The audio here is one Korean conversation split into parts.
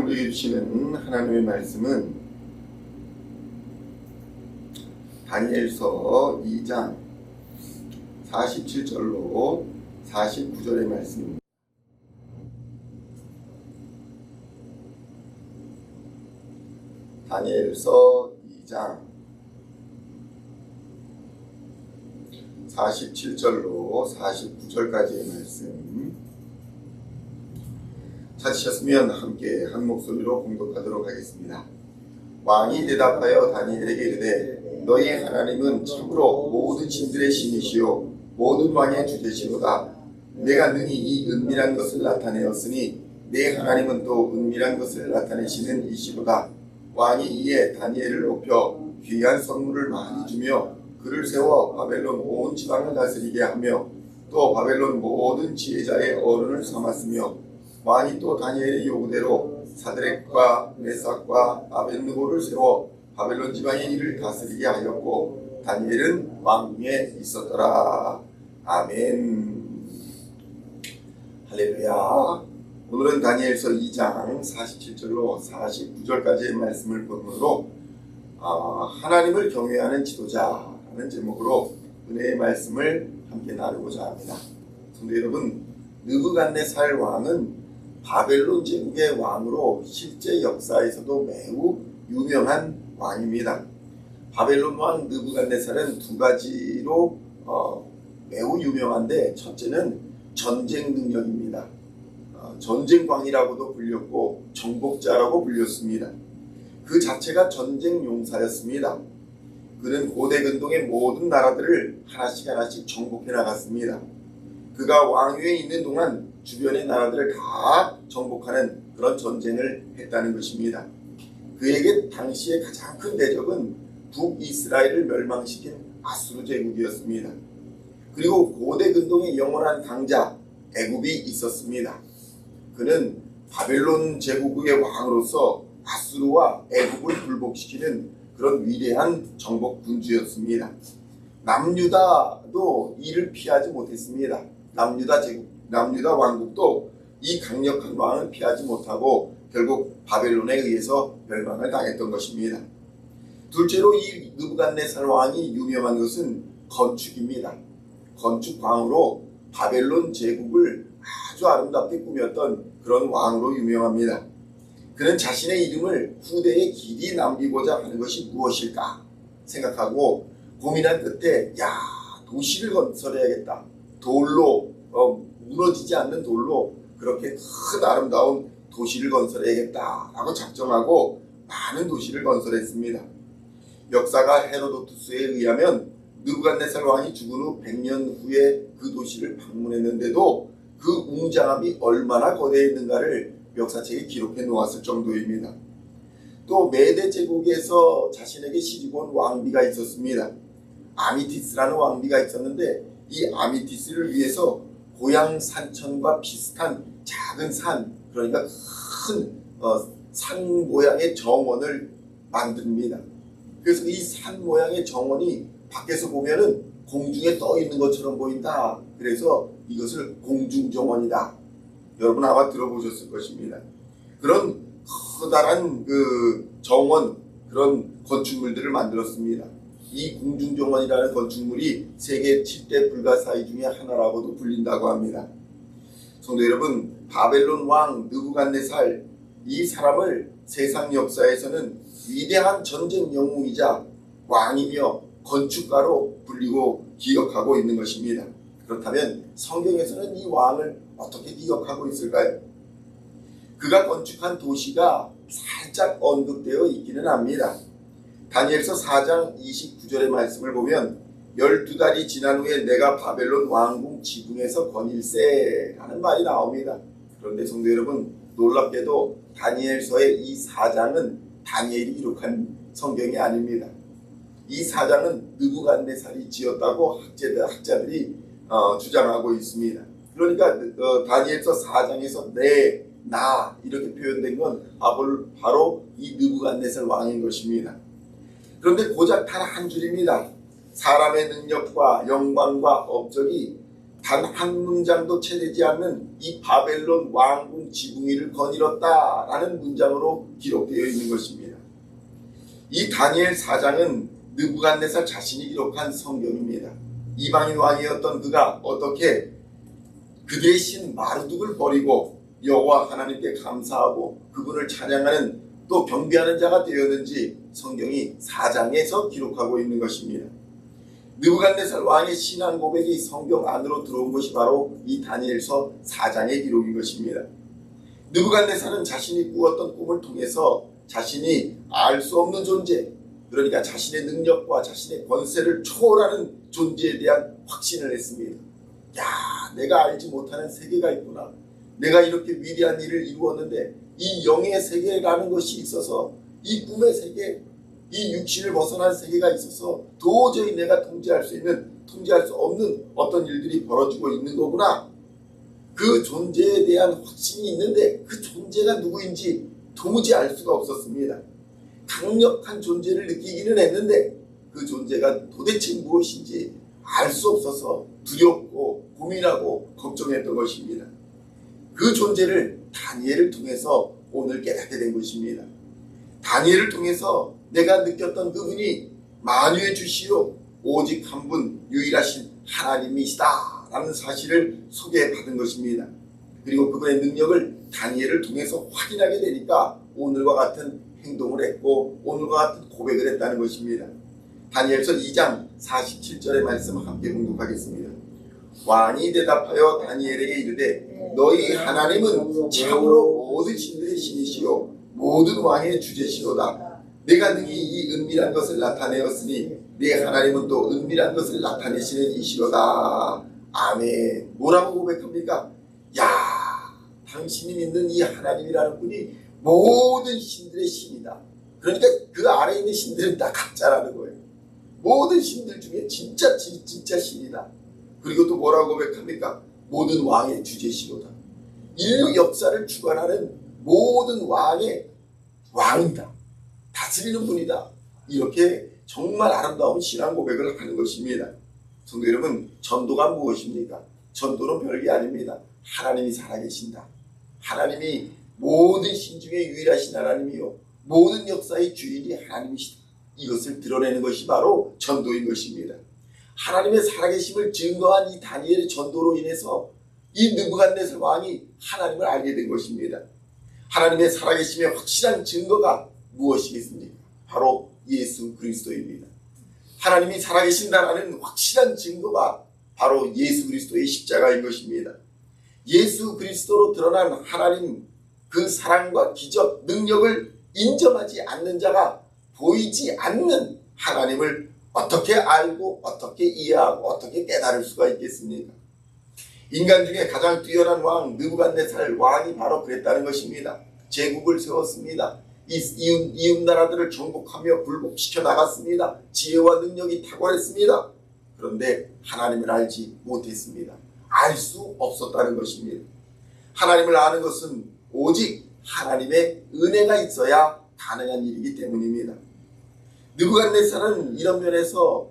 우리에게 주시는 하나님의 말씀은 다니엘서 2장 47절로 49절의 말씀입니다. 다니엘서 2장 47절로 49절까지의 말씀 찾으셨으면 함께 한 목소리로 공독하도록 하겠습니다. 왕이 대답하여 다니엘에게 이르되 너희 하나님은 참으로 모든 신들의 신이시요 모든 왕의 주제시로다. 내가 능히 이 은밀한 것을 나타내었으니 내 하나님은 또 은밀한 것을 나타내시는 이시로다. 왕이 이에 다니엘을 높여 귀한 선물을 많이 주며 그를 세워 바벨론 온 지방을 다스리게 하며 또 바벨론 모든 지혜자의 어른을 삼았으며 왕이 또 다니엘의 요구대로 사드렉과 메삭과 아벳느고를 세워 바벨론 지방의 일을 다스리게 하였고 다니엘은 왕궁에 있었더라. 아멘. 할렐루야. 오늘은 다니엘서 2장 47절로 49절까지의 말씀을 본문으로 하나님을 경외하는 지도자라는 제목으로 은혜의 말씀을 함께 나누고자 합니다. 성도 여러분, 느부갓네살 왕은 바벨론 제국의 왕으로 실제 역사에서도 매우 유명한 왕입니다. 바벨론 왕 느부갓네살은 두 가지로 매우 유명한데, 첫째는 전쟁 능력입니다. 전쟁광이라고도 불렸고 정복자라고 불렸습니다. 그 자체가 전쟁 용사였습니다. 그는 고대 근동의 모든 나라들을 하나씩 정복해 나갔습니다. 그가 왕위에 있는 동안 주변의 나라들을 다 정복하는 그런 전쟁을 했다는 것입니다. 그에게 당시의 가장 큰 대적은 북이스라엘을 멸망시킨 아수르 제국이었습니다. 그리고 고대 근동의 영원한 강자 애굽이 있었습니다. 그는 바벨론 제국의 왕으로서 아수르와 애굽을 굴복시키는 그런 위대한 정복 군주였습니다. 남유다도 이를 피하지 못했습니다. 남유다 왕국도 이 강력한 왕을 피하지 못하고 결국 바벨론에 의해서 멸망을 당했던 것입니다. 둘째로 이 느부갓네살 왕이 유명한 것은 건축입니다. 건축광으로 바벨론 제국을 아주 아름답게 꾸몄던 그런 왕으로 유명합니다. 그는 자신의 이름을 후대에 길이 남기고자 하는 것이 무엇일까 생각하고 고민한 끝에 도시를 건설해야겠다. 돌로 무너지지 않는 돌로 그렇게 큰 아름다운 도시를 건설해야겠다라고 작정하고 많은 도시를 건설했습니다. 역사가 헤로도투스에 의하면 느부갓네살 왕이 죽은 후 100년 후에 그 도시를 방문했는데도 그 웅장함이 얼마나 거대했는가를 역사책에 기록해 놓았을 정도입니다. 또 메데 제국에서 자신에게 시집온 왕비가 있었습니다. 아미티스라는 왕비가 있었는데 이 아미티스를 위해서 고향 산천과 비슷한 작은 산, 그러니까 큰 산 모양의 정원을 만듭니다. 그래서 이 산 모양의 정원이 밖에서 보면은 공중에 떠 있는 것처럼 보인다. 그래서 이것을 공중정원이다. 여러분 아마 들어보셨을 것입니다. 그런 커다란 그 정원, 그런 건축물들을 만들었습니다. 이 공중정원이라는 건축물이 세계 7대 불가사의 중에 하나라고도 불린다고 합니다. 성도 여러분, 바벨론 왕 느부갓네살, 이 사람을 세상 역사에서는 위대한 전쟁 영웅이자 왕이며 건축가로 불리고 기억하고 있는 것입니다. 그렇다면 성경에서는 이 왕을 어떻게 기억하고 있을까요? 그가 건축한 도시가 살짝 언급되어 있기는 합니다. 다니엘서 4장 29절의 말씀을 보면 12달이 지난 후에 내가 바벨론 왕궁 지붕에서 거닐세 하는 말이 나옵니다. 그런데 성도 여러분, 놀랍게도 다니엘서의 이 4장은 다니엘이 기록한 성경이 아닙니다. 이 4장은 느부갓네살이 지었다고 학자들이 주장하고 있습니다. 그러니까 다니엘서 4장에서 나 이렇게 표현된 건 바로 이 느부갓네살 왕인 것입니다. 그런데 고작 단 한 줄입니다. 사람의 능력과 영광과 업적이 단 한 문장도 채되지 않는 이 바벨론 왕궁 지붕 위를 거닐었다라는 문장으로 기록되어 있는 것입니다. 이 다니엘 4장은 느부갓네살 자신이 기록한 성경입니다. 이방인 왕이었던 그가 어떻게 그들의 신 마르둑을 버리고 여호와 하나님께 감사하고 그분을 찬양하는 또 경배하는 자가 되었는지 성경이 4장에서 기록하고 있는 것입니다. 느부갓네살 왕의 신앙 고백이 성경 안으로 들어온 것이 바로 이 다니엘서 4장의 기록인 것입니다. 느부갓네살은 자신이 꾸었던 꿈을 통해서 자신이 알 수 없는 존재, 그러니까 자신의 능력과 자신의 권세를 초월하는 존재에 대한 확신을 했습니다. 야, 내가 알지 못하는 세계가 있구나. 내가 이렇게 위대한 일을 이루었는데 이 영의 세계라는 것이 있어서, 이 꿈의 세계, 이 육신을 벗어난 세계가 있어서 도저히 내가 통제할 수 없는 어떤 일들이 벌어지고 있는 거구나. 그 존재에 대한 확신이 있는데 그 존재가 누구인지 도무지 알 수가 없었습니다. 강력한 존재를 느끼기는 했는데 그 존재가 도대체 무엇인지 알 수 없어서 두렵고 고민하고 걱정했던 것입니다. 그 존재를 다니엘을 통해서 오늘 깨닫게 된 것입니다. 다니엘을 통해서 내가 느꼈던 그분이 만유의 주시요 오직 한 분 유일하신 하나님이시다 라는 사실을 소개받은 것입니다. 그리고 그분의 능력을 다니엘을 통해서 확인하게 되니까 오늘과 같은 행동을 했고 오늘과 같은 고백을 했다는 것입니다. 다니엘서 2장 47절의 말씀 함께 공독하겠습니다. 왕이 대답하여 다니엘에게 이르되 너희 하나님은 참으로 모든 신들의 신이시요 모든 왕의 주제시로다. 내가 능히 이 은밀한 것을 나타내었으니 네 하나님은 또 은밀한 것을 나타내시는 이시로다. 아멘. 뭐라고 고백합니까? 야, 당신이 믿는 이 하나님이라는 분이 모든 신들의 신이다. 그러니까 그 아래에 있는 신들은 다 가짜라는 거예요. 모든 신들 중에 진짜 신이다. 그리고 또 뭐라고 고백합니까? 모든 왕의 주제시로다. 인류 역사를 주관하는 모든 왕의 왕이다. 다스리는 분이다. 이렇게 정말 아름다운 신앙 고백을 하는 것입니다. 성도 여러분, 전도가 무엇입니까? 전도는 별게 아닙니다. 하나님이 살아계신다. 하나님이 모든 신 중에 유일하신 하나님이요 모든 역사의 주인이 하나님이시다. 이것을 드러내는 것이 바로 전도인 것입니다. 하나님의 살아계심을 증거한 이 다니엘의 전도로 인해서 이 느부갓네살 왕이 하나님을 알게 된 것입니다. 하나님의 살아계심의 확실한 증거가 무엇이겠습니까? 바로 예수 그리스도입니다. 하나님이 살아계신다라는 확실한 증거가 바로 예수 그리스도의 십자가인 것입니다. 예수 그리스도로 드러난 하나님 그 사랑과 기적, 능력을 인정하지 않는 자가 보이지 않는 하나님을 어떻게 알고 어떻게 이해하고 어떻게 깨달을 수가 있겠습니까? 인간 중에 가장 뛰어난 왕 느부갓네살 왕이 바로 그랬다는 것입니다. 제국을 세웠습니다. 이웃 나라들을 정복하며 굴복시켜 나갔습니다. 지혜와 능력이 탁월했습니다. 그런데 하나님을 알지 못했습니다. 알 수 없었다는 것입니다. 하나님을 아는 것은 오직 하나님의 은혜가 있어야 가능한 일이기 때문입니다. 느부갓네살은 이런 면에서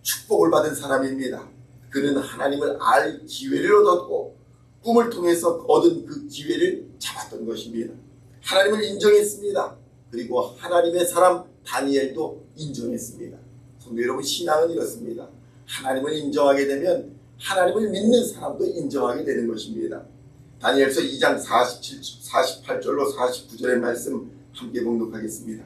축복을 받은 사람입니다. 그는 하나님을 알 기회를 얻었고 꿈을 통해서 얻은 그 기회를 잡았던 것입니다. 하나님을 인정했습니다. 그리고 하나님의 사람 다니엘도 인정했습니다. 성도 여러분, 신앙은 이렇습니다. 하나님을 인정하게 되면 하나님을 믿는 사람도 인정하게 되는 것입니다. 다니엘서 2장 48절로 49절의 말씀 함께 봉독하겠습니다.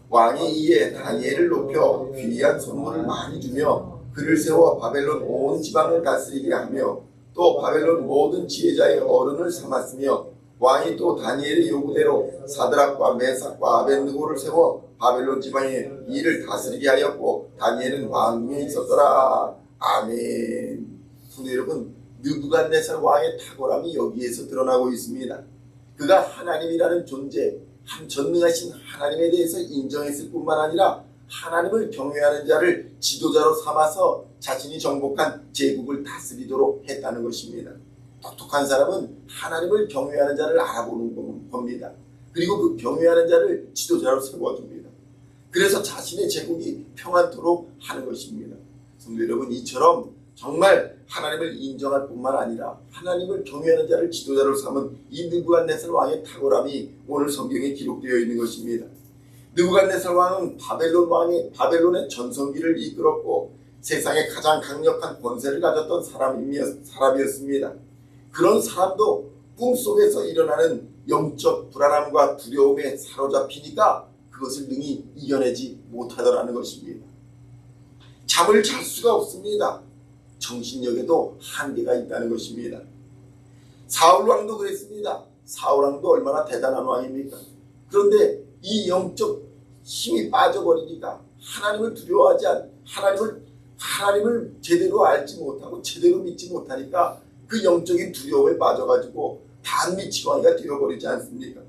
왕이 이에 다니엘을 높여 귀한 선물을 많이 주며 그를 세워 바벨론 온 지방을 다스리게 하며 또 바벨론 모든 지혜자의 어른을 삼았으며 왕이 또 다니엘의 요구대로 사드락과 메삭과 아벳느고를 세워 바벨론 지방에 이를 다스리게 하였고 다니엘은 왕궁에 있었더라. 아멘. 성도 여러분, 느부갓네살 왕의 탁월함이 여기에서 드러나고 있습니다. 그가 하나님이라는 존재, 한 전능하신 하나님에 대해서 인정했을 뿐만 아니라 하나님을 경외하는 자를 지도자로 삼아서 자신이 정복한 제국을 다스리도록 했다는 것입니다. 똑똑한 사람은 하나님을 경외하는 자를 알아보는 겁니다. 그리고 그 경외하는 자를 지도자로 세워줍니다. 그래서 자신의 제국이 평안토록 하는 것입니다. 성도 여러분, 이처럼 정말 하나님을 인정할 뿐만 아니라 하나님을 경외하는 자를 지도자로 삼은 이 느부갓네살 왕의 탁월함이 오늘 성경에 기록되어 있는 것입니다. 느부갓네살 왕은 바벨론의 전성기를 이끌었고 세상에 가장 강력한 권세를 가졌던 사람이었습니다. 그런 사람도 꿈속에서 일어나는 영적 불안함과 두려움에 사로잡히니까 그것을 능히 이겨내지 못하더라는 것입니다. 잠을 잘 수가 없습니다. 정신력에도 한계가 있다는 것입니다. 사울왕도 그랬습니다. 사울왕도 얼마나 대단한 왕입니까? 그런데 이 영적 힘이 빠져버리니까 하나님을 두려워하지 하나님을 제대로 알지 못하고 제대로 믿지 못하니까 그 영적인 두려움에 빠져가지고 단미치광이가 되어버리지 않습니까?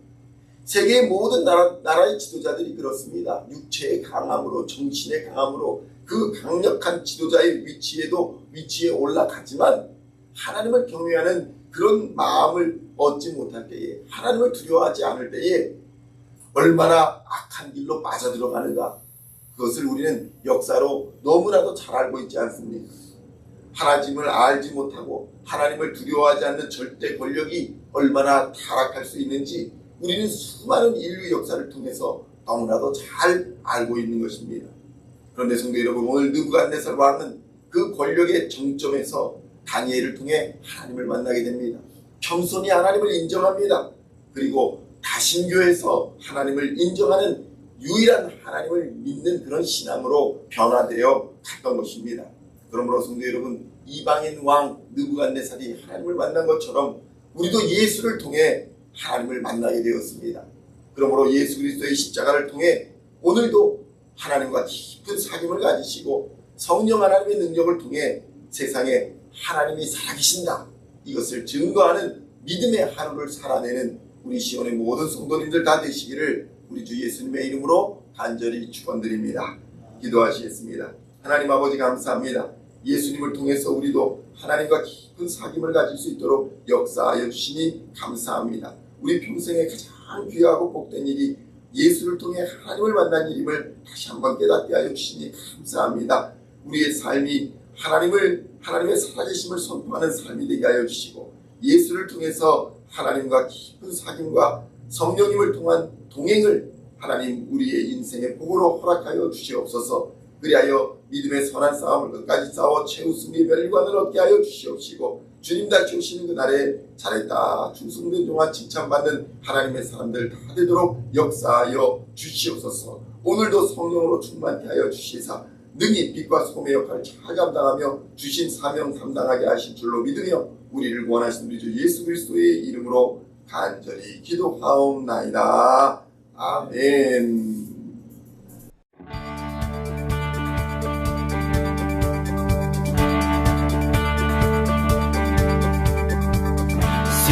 세계의 모든 나라의 지도자들이 그렇습니다. 육체의 강함으로 정신의 강함으로 그 강력한 지도자의 위치에 올라가지만 하나님을 경외하는 그런 마음을 얻지 못할 때에 하나님을 두려워하지 않을 때에 얼마나 악한 길로 빠져들어가는가 그것을 우리는 역사로 너무나도 잘 알고 있지 않습니까? 하나님을 알지 못하고 하나님을 두려워하지 않는 절대 권력이 얼마나 타락할 수 있는지 우리는 수많은 인류 역사를 통해서 너무나도 잘 알고 있는 것입니다. 그런데 성도 여러분, 오늘 느부갓네살 왕은 그 권력의 정점에서 다니엘을 통해 하나님을 만나게 됩니다. 겸손히 하나님을 인정합니다. 그리고 다신교에서 하나님을 인정하는 유일한 하나님을 믿는 그런 신앙으로 변화되어 갔던 것입니다. 그러므로 성도 여러분, 이방인 왕 느부갓네살이 하나님을 만난 것처럼 우리도 예수를 통해 하나님을 만나게 되었습니다. 그러므로 예수 그리스도의 십자가를 통해 오늘도 하나님과 깊은 사귐을 가지시고 성령 하나님의 능력을 통해 세상에 하나님이 살아계신다, 이것을 증거하는 믿음의 하루를 살아내는 우리 시온의 모든 성도님들 다 되시기를 우리 주 예수님의 이름으로 간절히 축원드립니다. 기도하시겠습니다. 하나님 아버지 감사합니다. 예수님을 통해서 우리도 하나님과 깊은 사귐을 가질 수 있도록 역사하여 주시니 감사합니다. 우리 평생에 가장 귀하고 복된 일이 예수를 통해 하나님을 만난 일임을 다시 한번 깨닫게 하여 주시니 감사합니다. 우리의 삶이 하나님의 살아계심을 선포하는 삶이 되게 하여 주시고 예수를 통해서 하나님과 깊은 사귐과 성령님을 통한 동행을 하나님 우리의 인생의 복으로 허락하여 주시옵소서. 그리하여 믿음의 선한 싸움을 끝까지 싸워 최우승의 멸관을 얻게 하여 주시옵시고 주님 다시 오시는 그날에 잘했다 충성된 종아 칭찬받는 하나님의 사람들 다 되도록 역사하여 주시옵소서. 오늘도 성령으로 충만케 하여 주시사 능히 빛과 소금의 역할을 잘 감당하며 주신 사명 감당하게 하신 줄로 믿으며 우리를 구원하신 우리 주 예수 그리스도의 이름으로 간절히 기도하옵나이다. 아멘.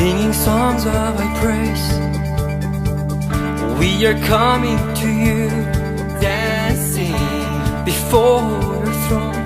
Singing songs of thy praise, we are coming to you, dancing before your throne.